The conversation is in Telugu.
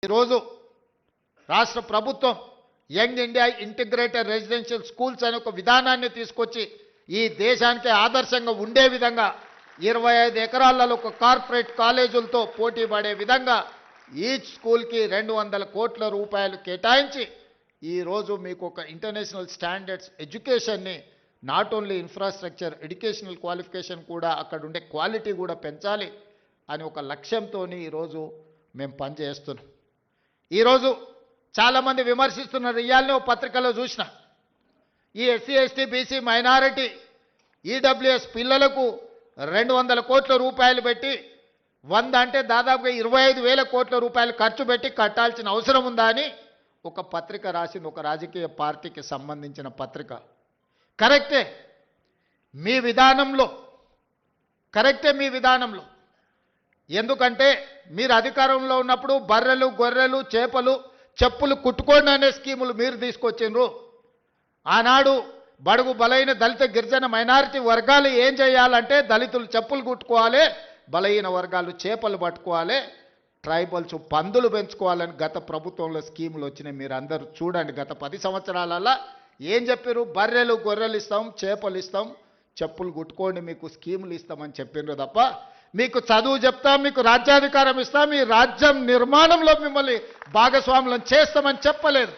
ఈరోజు రాష్ట్ర ప్రభుత్వం young India integrated residential schools అనే ఒక విధానాన్ని తీసుకొచ్చి ఈ దేశానికి ఆదర్శంగా ఉండే విధంగా 25 ఎకరాలలో ఒక కార్పొరేట్ కాలేజీలతో పోటీ పడే విధంగా ఈచ్ స్కూల్కి 200 కోట్ల రూపాయలు కేటాయించి ఈరోజు మీకు ఒక ఇంటర్నేషనల్ స్టాండర్డ్స్ ఎడ్యుకేషన్ని not only infrastructure educational qualification కూడా అక్కడ ఉండే క్వాలిటీ కూడా పెంచాలి అని ఒక లక్ష్యంతో ఈరోజు మేము పనిచేస్తున్నాం. ఈరోజు చాలామంది విమర్శిస్తున్నారు. ఇవాళనే ఒక పత్రికలో చూసిన ఈ SC ST BC minority EWS పిల్లలకు 200 కోట్ల రూపాయలు పెట్టి 100 అంటే దాదాపుగా 25,000 కోట్ల రూపాయలు ఖర్చు పెట్టి కట్టాల్సిన అవసరం ఉందా అని ఒక పత్రిక రాసింది. ఒక రాజకీయ పార్టీకి సంబంధించిన పత్రిక. కరెక్టే మీ విధానంలో, ఎందుకంటే మీరు అధికారంలో ఉన్నప్పుడు బర్రెలు గొర్రెలు చేపలు చెప్పులు కుట్టుకోండి అనే స్కీములు మీరు తీసుకొచ్చిండ్రు. ఆనాడు బడుగు బలైన దళిత గిరిజన మైనారిటీ వర్గాలు ఏం చేయాలంటే దళితులు చెప్పులు కుట్టుకోవాలి, బలహీన వర్గాలు చేపలు పట్టుకోవాలి, ట్రైబల్స్ పందులు పెంచుకోవాలని గత ప్రభుత్వంలో స్కీములు వచ్చినాయి. మీరు అందరూ చూడండి. గత 10 సంవత్సరాలలో ఏం చెప్పారు? బర్రెలు గొర్రెలు ఇస్తాం, చేపలు ఇస్తాం, చెప్పులు కుట్టుకోండి, మీకు స్కీములు ఇస్తామని చెప్పిండ్రు తప్ప మీకు చదువు చెప్తాం, మీకు రాజ్యాధికారం ఇస్తాం, మీ రాజ్యం నిర్మాణంలో మిమ్మల్ని భాగస్వాములను చేస్తామని చెప్పలేదు.